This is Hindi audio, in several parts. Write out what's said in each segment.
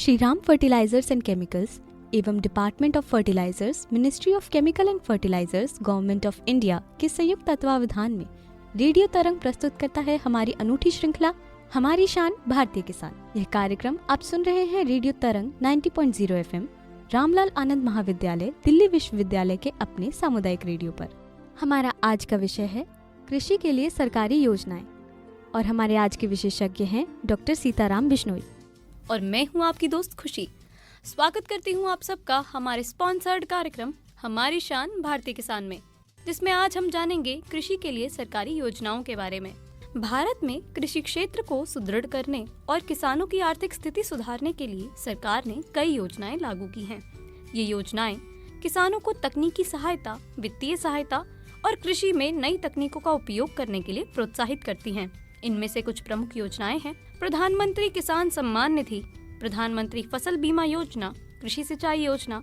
Shri Ram fertilisers and chemicals एवं department of fertilisers, ministry of chemical and fertilisers, government of India के संयुक्त तत्वावधान में रेडियो तरंग प्रस्तुत करता है हमारी अनूठी श्रृंखला हमारी शान भारतीय किसान। यह कार्यक्रम आप सुन रहे हैं रेडियो तरंग 90.0 FM रामलाल आनंद महाविद्यालय दिल्ली विश्वविद्यालय के अपने सामुदायिक रेडियो पर। हमारा आज का विषय है कृषि के लिए सरकारी योजनाएं और हमारे आज के विशेषज्ञ हैं डॉक्टर सीताराम बिश्नोई और मैं हूं आपकी दोस्त खुशी। स्वागत करती हूं आप सबका हमारे स्पॉन्सर्ड कार्यक्रम हमारी शान भारतीय किसान में, जिसमें आज हम जानेंगे कृषि के लिए सरकारी योजनाओं के बारे में। भारत में कृषि क्षेत्र को सुदृढ़ करने और किसानों की आर्थिक स्थिति सुधारने के लिए सरकार ने कई योजनाएं लागू की हैं। ये योजनाएं किसानों को तकनीकी सहायता, वित्तीय सहायता और कृषि में नई तकनीकों का उपयोग करने के लिए प्रोत्साहित करती हैं। इनमें से कुछ प्रमुख योजनाएं हैं: प्रधानमंत्री किसान सम्मान निधि, प्रधानमंत्री फसल बीमा योजना, कृषि सिंचाई योजना,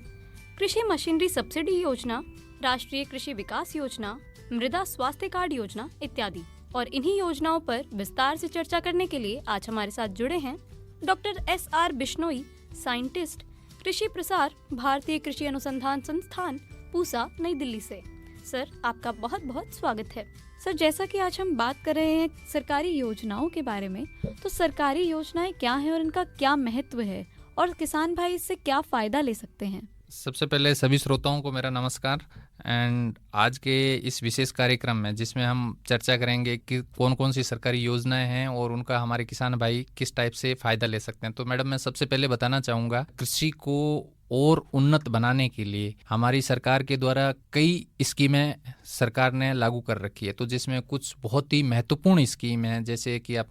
कृषि मशीनरी सब्सिडी योजना, राष्ट्रीय कृषि विकास योजना, मृदा स्वास्थ्य कार्ड योजना इत्यादि। और इन्हीं योजनाओं पर विस्तार से चर्चा करने के लिए आज हमारे साथ जुड़े हैं डॉक्टर SR बिश्नोई, साइंटिस्ट, कृषि प्रसार, भारतीय कृषि अनुसंधान संस्थान, पूसा, नई दिल्ली से। सर, आपका बहुत बहुत स्वागत है। सर, जैसा कि आज हम बात कर रहे हैं सरकारी योजनाओं के बारे में, तो सरकारी योजनाएं क्या हैं और इनका क्या महत्व है और किसान भाई इससे क्या फायदा ले सकते हैं? सबसे पहले सभी श्रोताओं को मेरा नमस्कार। एंड आज के इस विशेष कार्यक्रम में जिसमें हम चर्चा करेंगे कि कौन कौन सी सरकारी योजनाएं हैं और उनका हमारे किसान भाई किस टाइप से फ़ायदा ले सकते हैं। तो मैडम, मैं सबसे पहले बताना चाहूँगा, कृषि को और उन्नत बनाने के लिए हमारी सरकार के द्वारा कई स्कीमें सरकार ने लागू कर रखी है। तो जिसमें कुछ बहुत ही महत्वपूर्ण स्कीम है, जैसे कि आप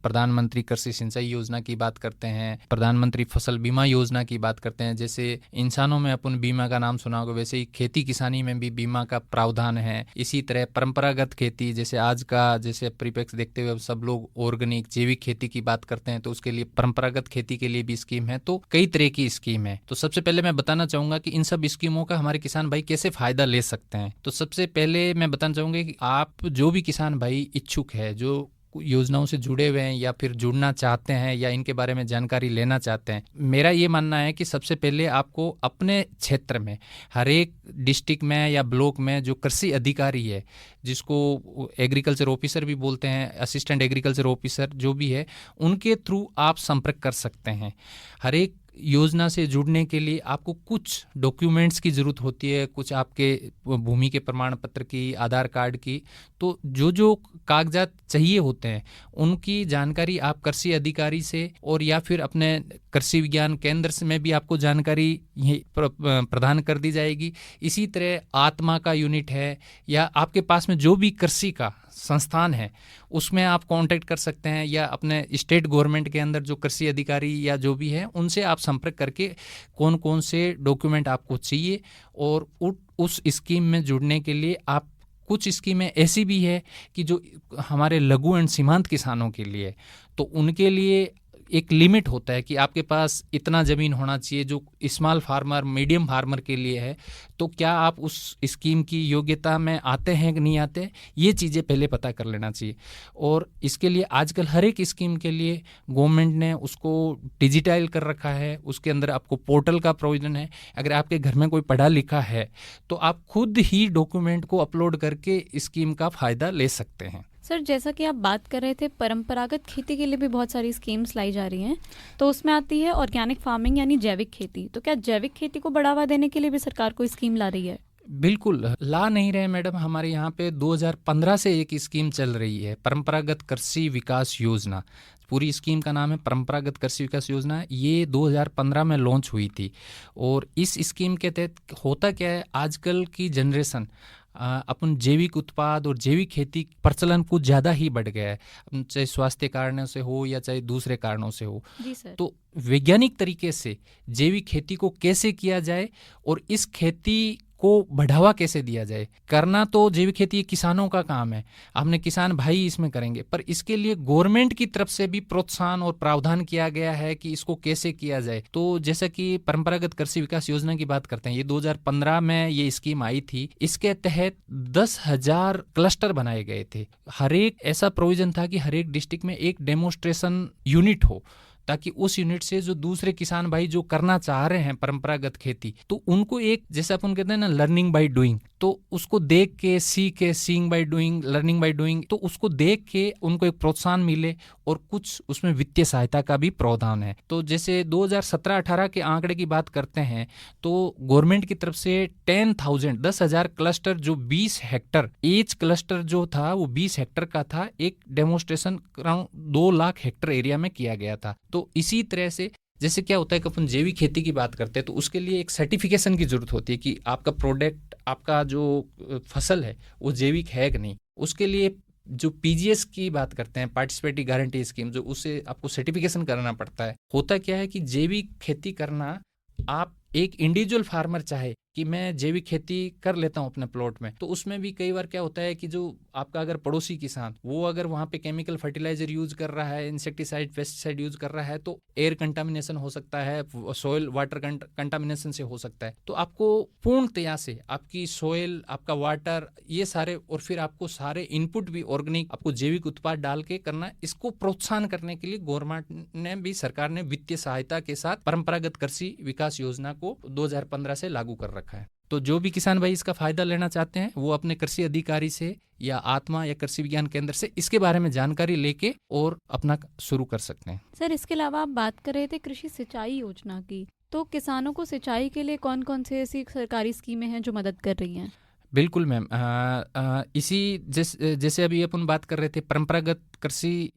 प्रधानमंत्री कृषि सिंचाई योजना की बात करते हैं, प्रधानमंत्री फसल बीमा योजना की बात करते हैं। जैसे इंसानों में अपन बीमा का नाम सुना होगा, वैसे ही खेती किसानी में भी बीमा का प्रावधान है। इसी तरह परंपरागत खेती, जैसे आज का जैसे परिप्रेक्ष्य देखते हुए सब लोग ऑर्गेनिक जैविक खेती की बात करते हैं, तो उसके लिए परंपरागत खेती के लिए भी स्कीम है। तो कई तरह की स्कीम है। तो सबसे पहले मैं बताना चाहूंगा कि इन सब स्कीमों का हमारे किसान भाई कैसे फायदा ले सकते हैं। तो सबसे पहले मैं बताना चाहूंगा कि आप जो भी किसान भाई इच्छुक है, जो योजनाओं से जुड़े हुए हैं या फिर जुड़ना चाहते हैं या इनके बारे में जानकारी लेना चाहते हैं, मेरा ये मानना है कि सबसे पहले आपको अपने क्षेत्र में हर एक डिस्ट्रिक्ट में या ब्लॉक में जो कृषि अधिकारी है, जिसको एग्रीकल्चर ऑफिसर भी बोलते हैं, असिस्टेंट एग्रीकल्चर ऑफिसर जो भी है, उनके थ्रू आप संपर्क कर सकते हैं। हर एक योजना से जुड़ने के लिए आपको कुछ डॉक्यूमेंट्स की ज़रूरत होती है, कुछ आपके भूमि के प्रमाण पत्र की, आधार कार्ड की। तो जो जो कागजात चाहिए होते हैं उनकी जानकारी आप कृषि अधिकारी से और या फिर अपने कृषि विज्ञान केंद्र से में भी आपको जानकारी ये प्रदान कर दी जाएगी। इसी तरह आत्मा का यूनिट है या आपके पास में जो भी कृषि का संस्थान है उसमें आप कांटेक्ट कर सकते हैं, या अपने स्टेट गवर्नमेंट के अंदर जो कृषि अधिकारी या जो भी है उनसे आप संपर्क करके कौन कौन से डॉक्यूमेंट आपको चाहिए और उस स्कीम में जुड़ने के लिए आप कुछ स्कीमें ऐसी भी है कि जो हमारे लघु एंड सीमांत किसानों के लिए, तो उनके लिए एक लिमिट होता है कि आपके पास इतना ज़मीन होना चाहिए, जो स्मॉल फार्मर, मीडियम फार्मर के लिए है। तो क्या आप उस स्कीम की योग्यता में आते हैं कि नहीं आते, ये चीज़ें पहले पता कर लेना चाहिए। और इसके लिए आजकल हर एक स्कीम के लिए गवर्नमेंट ने उसको डिजिटाइज कर रखा है, उसके अंदर आपको पोर्टल का प्रोविजन है। अगर आपके घर में कोई पढ़ा लिखा है तो आप खुद ही डॉक्यूमेंट को अपलोड करके स्कीम का फ़ायदा ले सकते हैं। सर, जैसा कि आप बात कर रहे थे, परंपरागत खेती के लिए भी बहुत सारी स्कीम्स लाई जा रही हैं, तो उसमें आती है ऑर्गेनिक फार्मिंग यानी जैविक खेती। तो क्या जैविक खेती को बढ़ावा देने के लिए भी सरकार कोई स्कीम ला रही है? बिल्कुल ला नहीं रहे मैडम, हमारे यहाँ पे 2015 से एक स्कीम चल रही है, परंपरागत कृषि विकास योजना। पूरी स्कीम का नाम है परंपरागत कृषि विकास योजना। ये 2015 में लॉन्च हुई थी। और इस स्कीम के तहत होता क्या है, आजकल की जनरेशन अपन जैविक उत्पाद और जैविक खेती प्रचलन कुछ ज़्यादा ही बढ़ गया है, चाहे स्वास्थ्य कारणों से हो या चाहे दूसरे कारणों से हो। जी सर। तो वैज्ञानिक तरीके से जैविक खेती को कैसे किया जाए और इस खेती को बढ़ावा कैसे दिया जाए, करना तो जैविक खेती किसानों का काम है, हमने किसान भाई इसमें करेंगे, पर इसके लिए गवर्नमेंट की तरफ से भी प्रोत्साहन और प्रावधान किया गया है कि इसको कैसे किया जाए। तो जैसा कि परंपरागत कृषि विकास योजना की बात करते हैं, ये 2015 में ये स्कीम आई थी। इसके तहत 10,000 क्लस्टर बनाए गए थे। हर एक ऐसा प्रोविजन था कि हर एक डिस्ट्रिक्ट में एक डेमोन्स्ट्रेशन यूनिट हो, ताकि उस यूनिट से जो दूसरे किसान भाई जो करना चाह रहे हैं परंपरागत खेती, तो उनको एक जैसे अपन कहते हैं ना लर्निंग बाय डूइंग, तो उसको देख के seeing by doing, learning by doing, तो उसको देख के उनको एक प्रोत्साहन मिले और कुछ उसमें वित्तीय सहायता का भी प्रावधान है। तो जैसे 2017-18 के आंकड़े की बात करते हैं तो गवर्नमेंट की तरफ से 10,000 क्लस्टर जो 20 हेक्टर एच क्लस्टर जो था वो 20 हेक्टर का था, एक demonstration around 2 lakh Hector area में किया गया था। तो इसी तरह से जैसे क्या होता है कि अपन जैविक खेती की बात करते हैं तो उसके लिए एक सर्टिफिकेशन की जरूरत होती है कि आपका प्रोडक्ट, आपका जो फसल है वो जैविक है कि नहीं। उसके लिए जो पीजीएस की बात करते हैं, पार्टिसिपेटरी गारंटी स्कीम, जो उससे आपको सर्टिफिकेशन कराना पड़ता है। होता क्या है कि जैविक खेती करना, आप एक इंडिविजुअल फार्मर चाहे कि मैं जैविक खेती कर लेता हूं अपने प्लॉट में, तो उसमें भी कई बार क्या होता है कि जो आपका अगर पड़ोसी किसान वो अगर वहां पे केमिकल फर्टिलाइजर यूज कर रहा है, इंसेक्टिसाइड, पेस्टिसाइड यूज कर रहा है, तो एयर कंटामिनेशन हो सकता है, सॉइल वाटर कंटामिनेशन से हो सकता है। तो आपको पूर्णतया से आपकी सॉइल, आपका वाटर, ये सारे, और फिर आपको सारे इनपुट भी ऑर्गेनिक, आपको जैविक उत्पाद डाल के करना। इसको प्रोत्साहन करने के लिए गवर्नमेंट ने भी, सरकार ने वित्तीय सहायता के साथ परंपरागत कृषि विकास योजना को 2015 से लागू कर रखा है। तो जो भी किसान भाई इसका फायदा लेना चाहते हैं वो अपने कृषि अधिकारी से या आत्मा या कृषि विज्ञान केंद्र से इसके बारे में जानकारी लेके और अपना शुरू कर सकते हैं। सर, इसके अलावा आप बात कर रहे थे कृषि सिंचाई योजना की, तो किसानों को सिंचाई के लिए कौन कौन से ऐसी सरकारी स्कीमें हैं जो मदद कर रही हैं? बिल्कुल मैम, इसी जैसे अभी अपन बात कर रहे थे परंपरागत कृषि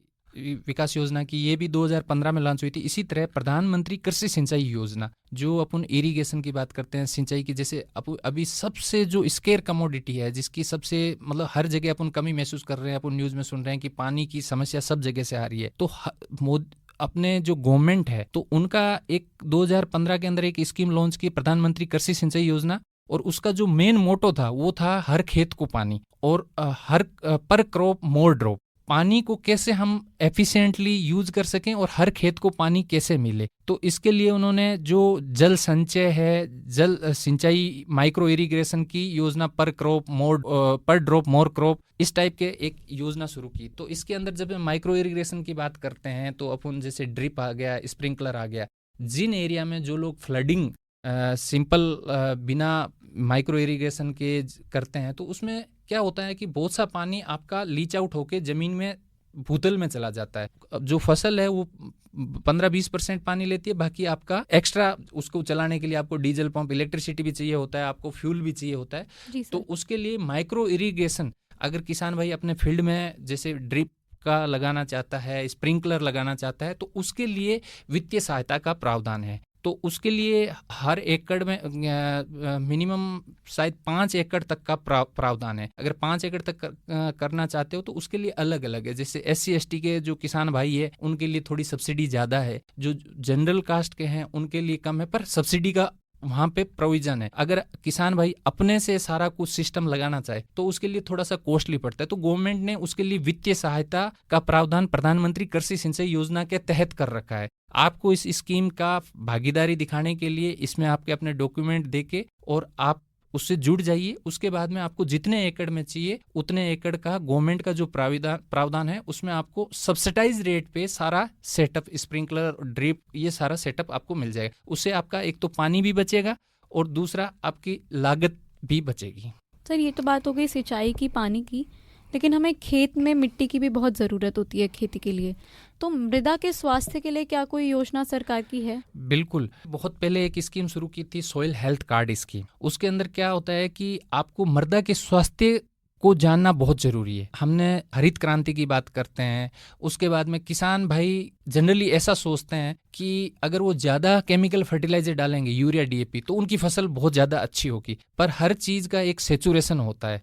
विकास योजना की, ये भी 2015 में लॉन्च हुई थी। इसी तरह प्रधानमंत्री कृषि सिंचाई योजना, जो अपन इरिगेशन की बात करते हैं, सिंचाई की, जैसे अभी सबसे जो स्केयर कमोडिटी है, जिसकी सबसे मतलब हर जगह अपन कमी महसूस कर रहे हैं, अपन न्यूज में सुन रहे हैं कि पानी की समस्या सब जगह से आ रही है। तो अपने जो गवर्नमेंट है तो उनका एक 2015 के अंदर एक स्कीम लॉन्च की, प्रधानमंत्री कृषि सिंचाई योजना, और उसका जो मेन मोटो था वो था हर खेत को पानी, और हर पर क्रॉप मोर ड्रॉप। पानी को कैसे हम एफिशिएंटली यूज कर सकें और हर खेत को पानी कैसे मिले। तो इसके लिए उन्होंने जो जल संचय है, जल सिंचाई, माइक्रो इरिगेशन की योजना, पर ड्रॉप मोर क्रॉप, इस टाइप के एक योजना शुरू की। तो इसके अंदर जब माइक्रो इरिगेशन की बात करते हैं तो अपन जैसे ड्रिप आ गया, स्प्रिंकलर आ गया, जिन एरिया में जो लोग फ्लडिंग सिंपल बिना माइक्रो इरिगेशन के करते हैं, तो उसमें क्या होता है कि बहुत सा पानी आपका लीच आउट होके जमीन में, भूतल में चला जाता है। अब जो फसल है वो 15-20% पानी लेती है, बाकी आपका एक्स्ट्रा, उसको चलाने के लिए आपको डीजल पंप, इलेक्ट्रिसिटी भी चाहिए होता है, आपको फ्यूल भी चाहिए होता है। तो उसके लिए माइक्रो इरिगेशन अगर किसान भाई अपने फील्ड में जैसे ड्रिप का लगाना चाहता है, स्प्रिंकलर लगाना चाहता है, तो उसके लिए वित्तीय सहायता का प्रावधान है। तो उसके लिए हर एकड़ में मिनिमम शायद 5 एकड़ तक का प्रावधान है। अगर 5 एकड़ तक करना चाहते हो तो उसके लिए अलग अलग है। जैसे SC/ST के जो किसान भाई है उनके लिए थोड़ी सब्सिडी ज़्यादा है, जो जनरल कास्ट के हैं उनके लिए कम है, पर सब्सिडी का वहाँ पे प्रोविजन है। अगर किसान भाई अपने से सारा कुछ सिस्टम लगाना चाहे तो उसके लिए थोड़ा सा कॉस्टली पड़ता है। तो गवर्नमेंट ने उसके लिए वित्तीय सहायता का प्रावधान प्रधानमंत्री कृषि सिंचाई योजना के तहत कर रखा है। आपको इस स्कीम का भागीदारी दिखाने के लिए इसमें आपके अपने डॉक्यूमेंट देके और आप उससे जुड़ जाइए। उसके बाद में आपको जितने एकड़ में चाहिए उतने एकड़ का गवर्नमेंट का जो प्रावधान है उसमें आपको सब्सिडाइज रेट पे सारा सेटअप, स्प्रिंकलर, ड्रिप, ये सारा सेटअप आपको मिल जाएगा। उससे आपका एक तो पानी भी बचेगा और दूसरा आपकी लागत भी बचेगी। सर, ये तो बात हो गई सिंचाई की, पानी की, लेकिन हमें खेत में मिट्टी की भी बहुत ज़रूरत होती है खेती के लिए। तो मृदा के स्वास्थ्य के लिए क्या कोई योजना सरकार की है? बिल्कुल, बहुत पहले एक स्कीम शुरू की थी, सॉइल हेल्थ कार्ड स्कीम। उसके अंदर क्या होता है कि आपको मृदा के स्वास्थ्य को जानना बहुत जरूरी है। हमने हरित क्रांति की बात करते हैं, उसके बाद में किसान भाई जनरली ऐसा सोचते हैं कि अगर वो ज़्यादा केमिकल फर्टिलाइजर डालेंगे, यूरिया, DAP, तो उनकी फसल बहुत ज़्यादा अच्छी होगी। पर हर चीज़ का एक सेचुरेशन होता है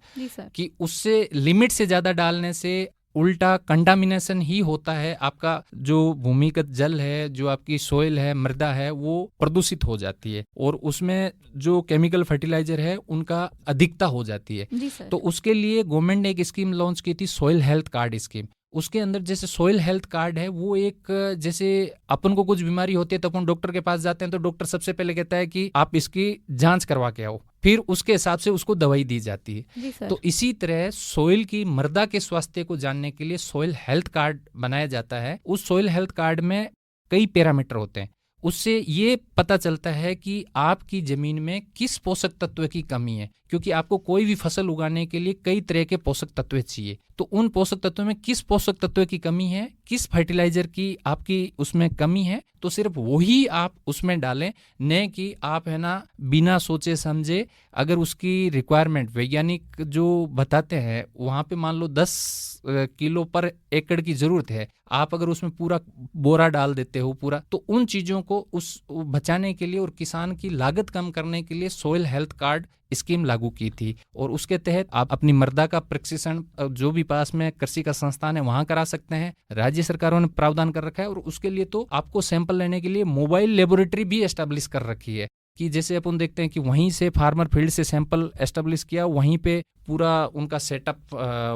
कि उससे लिमिट से ज़्यादा डालने से उल्टा कंटामिनेशन ही होता है। आपका जो भूमिगत जल है, जो आपकी सोइल है, मृदा है, वो प्रदूषित हो जाती है और उसमें जो केमिकल फर्टिलाइजर है उनका अधिकता हो जाती है। जी सर। तो उसके लिए गवर्नमेंट ने एक स्कीम लॉन्च की थी, सॉइल हेल्थ कार्ड स्कीम। उसके अंदर जैसे सॉइल हेल्थ कार्ड है वो एक, जैसे अपन को कुछ बीमारी होती है तो अपन डॉक्टर के पास जाते हैं तो डॉक्टर सबसे पहले कहता है कि आप इसकी जांच करवा के आओ, फिर उसके हिसाब से उसको दवाई दी जाती है। तो इसी तरह सॉइल की, मृदा के स्वास्थ्य को जानने के लिए सॉइल हेल्थ कार्ड बनाया जाता है। उस सॉइल हेल्थ कार्ड में कई पैरामीटर होते हैं। उससे ये पता चलता है कि आपकी ज़मीन में किस पोषक तत्व की कमी है, क्योंकि आपको कोई भी फसल उगाने के लिए कई तरह के पोषक तत्व चाहिए। तो उन पोषक तत्वों में किस पोषक तत्व की कमी है, किस फर्टिलाइजर की आपकी उसमें कमी है, तो सिर्फ वही आप उसमें डालें, न कि आप है ना बिना सोचे समझे अगर उसकी रिक्वायरमेंट वैज्ञानिक जो बताते हैं वहाँ पे मान लो 10 किलो पर एकड़ की ज़रूरत है, आप अगर उसमें पूरा बोरा डाल देते हो पूरा, तो उन चीज़ों को उस बचाने के लिए और किसान की लागत कम करने के लिए सॉइल हेल्थ कार्ड स्कीम लागू की थी। और उसके तहत आप अपनी मृदा का प्रशिक्षण जो भी पास में कृषि का संस्थान है वहाँ करा सकते हैं। राज्य सरकारों ने प्रावधान कर रखा है और उसके लिए तो आपको सैंपल लेने के लिए मोबाइल लेबोरेटरी भी एस्टेब्लिश कर रखी है कि जैसे अपन देखते हैं कि वहीं से फार्मर फील्ड से सैंपल एस्टेब्लिश किया, वहीं पे पूरा उनका सेटअप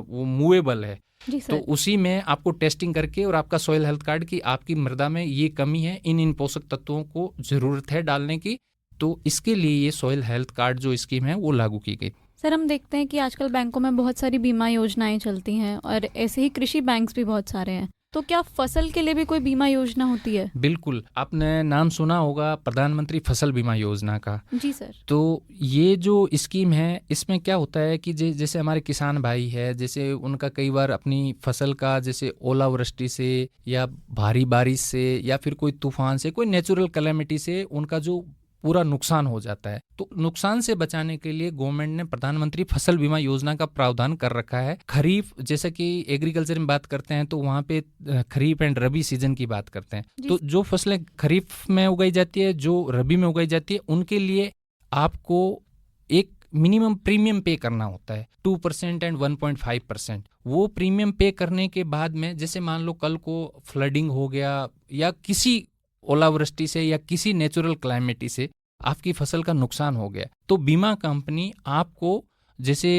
वो मूवेबल है, तो उसी में आपको टेस्टिंग करके और आपका सॉइल हेल्थ कार्ड की आपकी मृदा में ये कमी है, इन पोषक तत्वों को ज़रूरत है डालने की, तो इसके लिए ये सॉइल हेल्थ कार्ड जो स्कीम है वो लागू की गई। सर, हम देखते हैं कि आजकल बैंकों में बहुत सारी बीमा योजनाएं चलती हैं और ऐसे ही कृषि बैंक्स भी बहुत सारे हैं, तो क्या फसल के लिए भी कोई बीमा योजना होती है? बिल्कुल, आपने नाम सुना होगा प्रधानमंत्री फसल बीमा योजना का। जी सर। तो ये जो स्कीम है इसमें क्या होता है कि जैसे हमारे किसान भाई है, जैसे उनका कई बार अपनी फसल का जैसे ओलावृष्टि से या भारी बारिश से या फिर कोई तूफान से, कोई नेचुरल कैलेमिटी से उनका जो पूरा नुकसान हो जाता है, तो नुकसान से बचाने के लिए गवर्नमेंट ने प्रधानमंत्री फसल बीमा योजना का प्रावधान कर रखा है। खरीफ, जैसे कि एग्रीकल्चर में बात करते हैं तो वहाँ पे खरीफ एंड रबी सीजन की बात करते हैं, तो जो फसलें खरीफ में उगाई जाती है, जो रबी में उगाई जाती है, उनके लिए आपको एक मिनिमम प्रीमियम पे करना होता है 2% एंड 1.5%। वो प्रीमियम पे करने के बाद में जैसे मान लो कल को फ्लडिंग हो गया या किसी ओलावृष्टि से या किसी नेचुरल क्लाइमेटी से आपकी फसल का नुकसान हो गया, तो बीमा कंपनी आपको, जैसे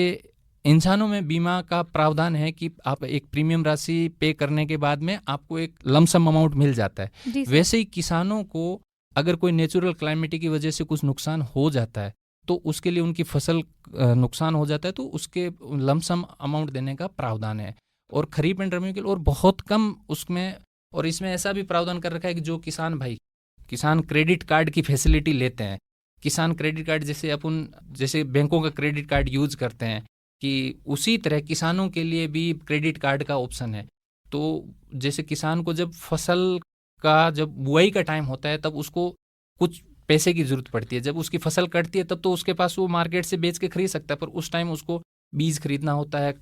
इंसानों में बीमा का प्रावधान है कि आप एक प्रीमियम राशि पे करने के बाद में आपको एक लमसम अमाउंट मिल जाता है, वैसे ही किसानों को अगर कोई नेचुरल क्लाइमेटी की वजह से कुछ नुकसान हो जाता है तो उसके लिए उनकी फसल नुकसान हो जाता है तो उसके लमसम अमाउंट देने का प्रावधान है। और खरीफ एंड रबी के लिए और बहुत कम उसमें, और इसमें ऐसा भी प्रावधान कर रखा है कि जो किसान भाई किसान क्रेडिट कार्ड की फैसिलिटी लेते हैं, किसान क्रेडिट कार्ड जैसे बैंकों का क्रेडिट कार्ड यूज करते हैं, कि उसी तरह किसानों के लिए भी क्रेडिट कार्ड का ऑप्शन है। तो जैसे किसान को जब फसल का जब बुआई का टाइम होता है तब उसको कुछ पैसे की जरूरत पड़ती है, जब उसकी फसल कटती है तब तो उसके पास वो मार्केट से बेच के खरीद सकता है, पर उस टाइम उसको बीज खरीदना होता है,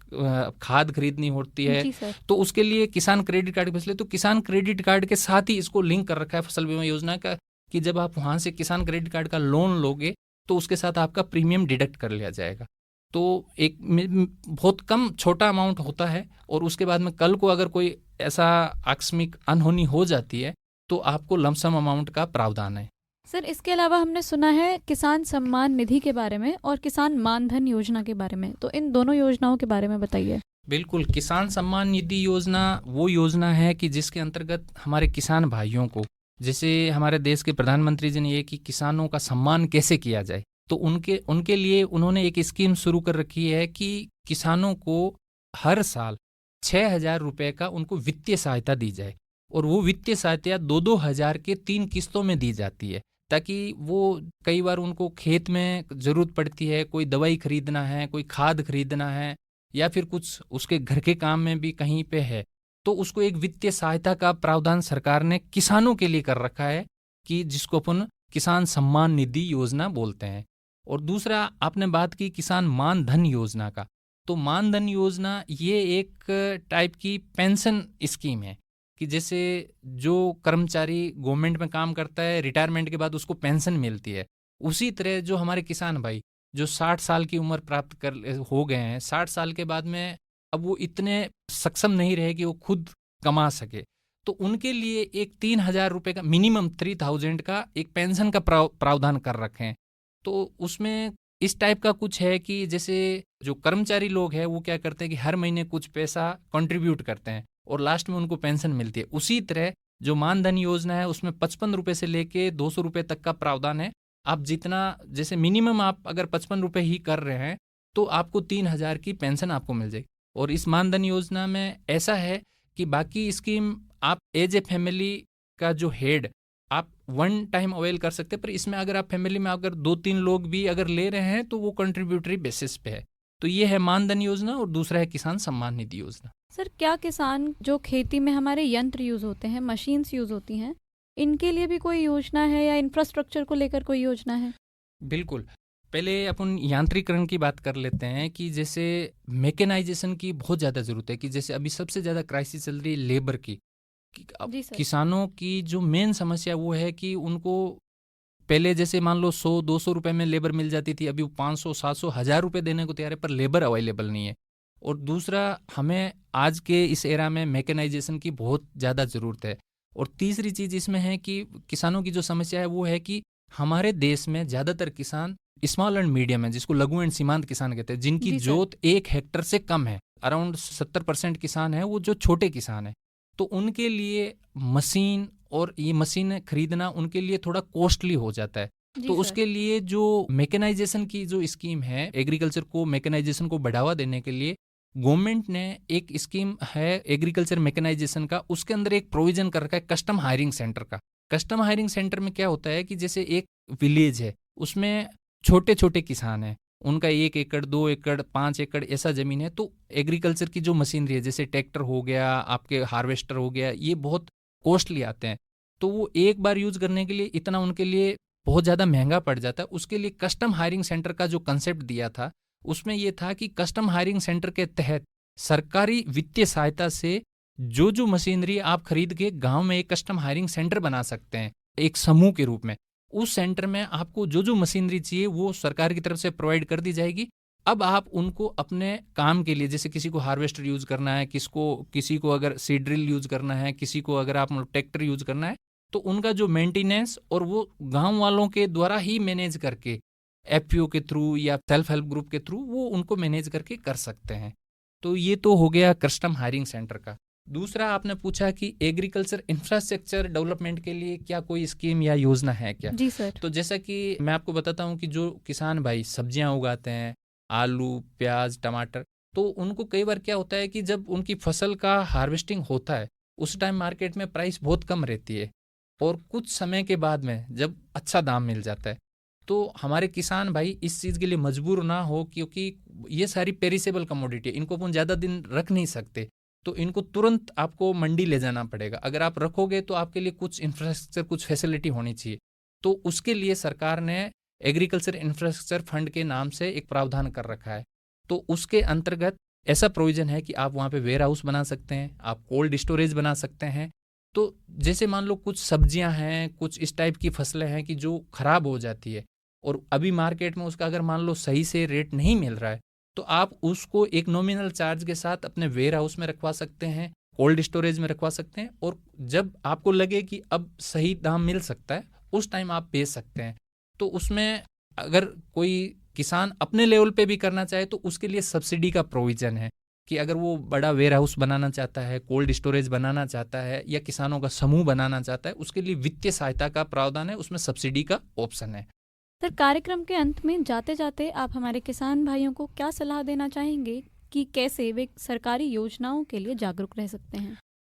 खाद खरीदनी होती है, तो उसके लिए किसान क्रेडिट कार्ड की फैसिलिटी, तो किसान क्रेडिट कार्ड के साथ ही इसको लिंक कर रखा है फसल बीमा योजना का कि जब आप वहाँ से किसान क्रेडिट कार्ड का लोन लोगे तो उसके साथ आपका प्रीमियम डिडक्ट कर लिया जाएगा। तो एक बहुत कम छोटा अमाउंट होता है और उसके बाद में कल को अगर कोई ऐसा आकस्मिक अनहोनी हो जाती है तो आपको लमसम अमाउंट का प्रावधान है। सर, इसके अलावा हमने सुना है किसान सम्मान निधि के बारे में और किसान मानधन योजना के बारे में, तो इन दोनों योजनाओं के बारे में बताइए। बिल्कुल, किसान सम्मान निधि योजना वो योजना है कि जिसके अंतर्गत हमारे किसान भाइयों को, जैसे हमारे देश के प्रधानमंत्री जी ने ये कि किसानों का सम्मान कैसे किया जाए, तो उनके लिए उन्होंने एक स्कीम शुरू कर रखी है कि किसानों को हर साल 6,000 रुपये का उनको वित्तीय सहायता दी जाए, और वो वित्तीय सहायता 2-2 हज़ार के 3 किस्तों में दी जाती है, ताकि वो कई बार उनको खेत में ज़रूरत पड़ती है, कोई दवाई खरीदना है, कोई खाद खरीदना है, या फिर कुछ उसके घर के काम में भी कहीं पे है, तो उसको एक वित्तीय सहायता का प्रावधान सरकार ने किसानों के लिए कर रखा है कि जिसको अपन किसान सम्मान निधि योजना बोलते हैं। और दूसरा आपने बात की किसान मानधन योजना का, तो मानधन योजना ये एक टाइप की पेंशन स्कीम है कि जैसे जो कर्मचारी गवर्नमेंट में काम करता है रिटायरमेंट के बाद उसको पेंशन मिलती है, उसी तरह जो हमारे किसान भाई जो 60 साल की उम्र प्राप्त कर हो गए हैं, 60 साल के बाद में अब वो इतने सक्षम नहीं रहे कि वो खुद कमा सके, तो उनके लिए एक 3,000 रुपये का मिनिमम 3,000 का एक पेंशन का प्रावधान कर रखे हैं। तो उसमें इस टाइप का कुछ है कि जैसे जो कर्मचारी लोग हैं वो क्या करते हैं कि हर महीने कुछ पैसा कंट्रीब्यूट करते हैं और लास्ट में उनको पेंशन मिलती है। उसी तरह जो मानधन योजना है उसमें 55 रुपये से लेके 200 रुपये तक का प्रावधान है। आप जितना जैसे मिनिमम आप अगर 55 रुपये ही कर रहे हैं तो आपको 3,000 की पेंशन आपको मिल जाएगी। और इस मानधन योजना में ऐसा है कि बाकी स्कीम आप एज ए फैमिली का जो हेड आप वन टाइम अवेल कर सकते हैं, पर इसमें अगर आप फैमिली में अगर 2-3 लोग भी अगर ले रहे हैं तो वो कंट्रीब्यूटरी बेसिस पे है। तो ये है मानधन योजना और दूसरा है किसान सम्मान निधि योजना। सर, क्या किसान जो खेती में हमारे यंत्र यूज़ होते हैं, मशीन्स यूज़ होती हैं, इनके लिए भी कोई योजना है या इंफ्रास्ट्रक्चर को लेकर कोई योजना है? बिल्कुल। पहले अपन यांत्रिकरण की बात कर लेते हैं कि जैसे मैकेनाइजेशन की बहुत ज़्यादा ज़रूरत है, कि जैसे अभी सबसे ज़्यादा क्राइसिस चल रही है लेबर की। अब जी सर। किसानों की जो मेन समस्या वो है कि उनको पहले जैसे मान लो 100-200 रुपए में लेबर मिल जाती थी, अभी वो 500-700 हज़ार रुपए देने को तैयार है, पर लेबर अवेलेबल नहीं है। और दूसरा, हमें आज के इस एरा में मैकेनाइजेशन की बहुत ज़्यादा ज़रूरत है। और तीसरी चीज़ इसमें है कि किसानों की जो समस्या है वो है कि हमारे देश में ज़्यादातर किसान स्मॉल एंड मीडियम है, जिसको लघु एंड सीमांत किसान कहते हैं, जिनकी जी सर। जोत 1 हेक्टर से कम है। अराउंड 70% किसान है वो जो छोटे किसान है। तो उनके लिए मशीन और ये मशीन खरीदना उनके लिए थोड़ा कॉस्टली हो जाता है। जी तो सर। उसके लिए जो मैकेनाइजेशन की जो स्कीम है, एग्रीकल्चर को मैकेनाइजेशन को बढ़ावा देने के लिए गवर्नमेंट ने एक स्कीम है एग्रीकल्चर मैकेनाइजेशन का, उसके अंदर एक प्रोविजन कर रखा है कस्टम हायरिंग सेंटर का। कस्टम हायरिंग सेंटर में क्या होता है कि जैसे एक विलेज है, उसमें छोटे छोटे किसान हैं, उनका 1 एकड़ 2 एकड़ 5 एकड़ ऐसा ज़मीन है, तो एग्रीकल्चर की जो मशीनरी है, जैसे ट्रैक्टर हो गया, आपके हार्वेस्टर हो गया, ये बहुत कॉस्टली आते हैं। तो वो एक बार यूज़ करने के लिए इतना उनके लिए बहुत ज़्यादा महंगा पड़ जाता है। उसके लिए कस्टम हायरिंग सेंटर का जो कंसेप्ट दिया था, उसमें ये था कि कस्टम हायरिंग सेंटर के तहत सरकारी वित्तीय सहायता से जो जो मशीनरी आप खरीद के गांव में एक कस्टम हायरिंग सेंटर बना सकते हैं, एक समूह के रूप में। उस सेंटर में आपको जो जो मशीनरी चाहिए वो सरकार की तरफ से प्रोवाइड कर दी जाएगी। अब आप उनको अपने काम के लिए, जैसे किसी को हार्वेस्टर यूज़ करना है, किसी को अगर सीड ड्रिल यूज़ करना है, किसी को अगर आप ट्रैक्टर यूज़ करना है, तो उनका जो मेंटेनेंस और वो गांव वालों के द्वारा ही मैनेज करके, एफपीओ के थ्रू या सेल्फ हेल्प ग्रुप के थ्रू वो उनको मैनेज करके कर सकते हैं। तो ये तो हो गया कस्टम हायरिंग सेंटर का। दूसरा, आपने पूछा कि एग्रीकल्चर इंफ्रास्ट्रक्चर डेवलपमेंट के लिए क्या कोई स्कीम या योजना है क्या? जी सर। तो जैसा कि मैं आपको बताता हूँ कि जो किसान भाई सब्जियां उगाते हैं, आलू, प्याज, टमाटर, तो उनको कई बार क्या होता है कि जब उनकी फसल का हार्वेस्टिंग होता है, उस टाइम मार्केट में प्राइस बहुत कम रहती है, और कुछ समय के बाद में जब अच्छा दाम मिल जाता है, तो हमारे किसान भाई इस चीज़ के लिए मजबूर ना हो, क्योंकि ये सारी पेरिसेबल कमोडिटी है, इनको अपन ज़्यादा दिन रख नहीं सकते, तो इनको तुरंत आपको मंडी ले जाना पड़ेगा। अगर आप रखोगे तो आपके लिए कुछ इंफ्रास्ट्रक्चर, कुछ फैसिलिटी होनी चाहिए। तो उसके लिए सरकार ने एग्रीकल्चर इंफ्रास्ट्रक्चर फंड के नाम से एक प्रावधान कर रखा है। तो उसके अंतर्गत ऐसा प्रोविजन है कि आप वहाँ पे वेयर हाउस बना सकते हैं, आप कोल्ड स्टोरेज बना सकते हैं। तो जैसे मान लो कुछ सब्जियां हैं, कुछ इस टाइप की फसलें हैं कि जो खराब हो जाती है, और अभी मार्केट में उसका अगर मान लो सही से रेट नहीं मिल रहा है, तो आप उसको एक नॉमिनल चार्ज के साथ अपने वेयर हाउस में रखवा सकते हैं, कोल्ड स्टोरेज में रखवा सकते हैं, और जब आपको लगे कि अब सही दाम मिल सकता है, उस टाइम आप बेच सकते हैं। तो उसमें अगर कोई किसान अपने लेवल पे भी करना चाहे तो उसके लिए सब्सिडी का प्रोविजन है कि अगर वो बड़ा वेयर हाउस बनाना चाहता है, कोल्ड स्टोरेज बनाना चाहता है, या किसानों का समूह बनाना चाहता है, उसके लिए वित्तीय सहायता का प्रावधान है, उसमें सब्सिडी का ऑप्शन है। सर, कार्यक्रम के अंत में जाते जाते आप हमारे किसान भाइयों को क्या सलाह देना चाहेंगे कि कैसे वे सरकारी योजनाओं के लिए जागरूक रह सकते हैं?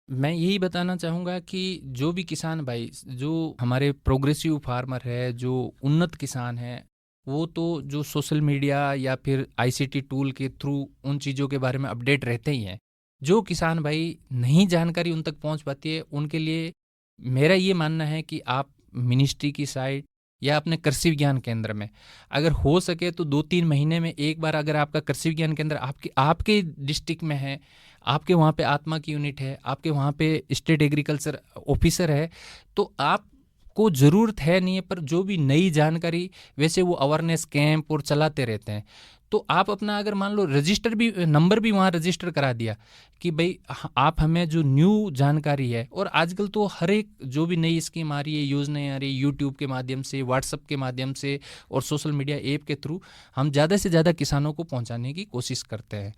मैं यही बताना चाहूँगा कि जो भी किसान भाई, जो हमारे प्रोग्रेसिव फार्मर है, जो उन्नत किसान है, वो तो जो सोशल मीडिया या फिर आईसीटी टूल के थ्रू उन चीज़ों के बारे में अपडेट रहते ही हैं। जो किसान भाई नहीं जानकारी उन तक पहुँच पाती है, उनके लिए मेरा ये मानना है कि आप मिनिस्ट्री की साइट या अपने कृषि विज्ञान केंद्र में, अगर हो सके तो 2-3 महीने में एक बार, अगर आपका कृषि विज्ञान केंद्र आपके डिस्ट्रिक्ट में है, आपके वहाँ पे आत्मा की यूनिट है, आपके वहाँ पे स्टेट एग्रीकल्चर ऑफिसर है, तो आपको ज़रूरत है नहीं है, पर जो भी नई जानकारी, वैसे वो अवेयरनेस कैंप और चलाते रहते हैं, तो आप अपना अगर मान लो रजिस्टर भी, नंबर भी वहाँ रजिस्टर करा दिया कि भाई आप हमें जो न्यू जानकारी है, और आजकल तो हर एक जो भी नई स्कीम आ रही है, योजनाएं आ रही है, यूट्यूब के माध्यम से, व्हाट्सएप के माध्यम से और सोशल मीडिया ऐप के थ्रू हम ज़्यादा से ज़्यादा किसानों को पहुँचाने की कोशिश करते हैं।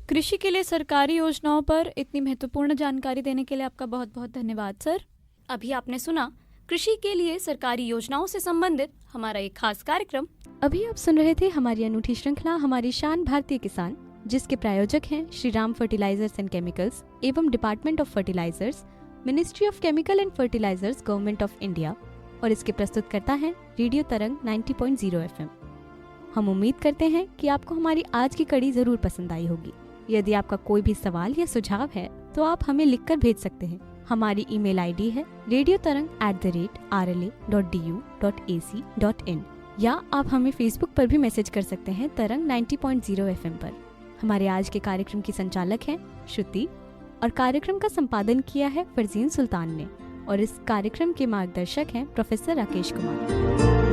कृषि के लिए सरकारी योजनाओं पर इतनी महत्वपूर्ण जानकारी देने के लिए आपका बहुत बहुत धन्यवाद सर। अभी आपने सुना कृषि के लिए सरकारी योजनाओं से संबंधित हमारा एक खास कार्यक्रम। अभी आप सुन रहे थे हमारी अनूठी श्रृंखला हमारी शान भारतीय किसान, जिसके प्रायोजक हैं Shri Ram fertilisers and chemicals एवं department of fertilisers, ministry of chemical and fertilisers, government of India, और इसके प्रस्तुत करता है रेडियो तरंग 90.0 FM। हम उम्मीद करते हैं कि आपको हमारी आज की कड़ी जरूर पसंद आई होगी। यदि आपका कोई भी सवाल या सुझाव है तो आप हमें लिखकर भेज सकते हैं। हमारी ईमेल आईडी है radiotarang@rla.du.ac.in, या आप हमें फेसबुक पर भी मैसेज कर सकते हैं तरंग 90.0 FM पर। हमारे आज के कार्यक्रम की संचालक हैं श्रुति और कार्यक्रम का संपादन किया है फरजीन सुल्तान ने, और इस कार्यक्रम के मार्गदर्शक हैं प्रोफेसर राकेश कुमार।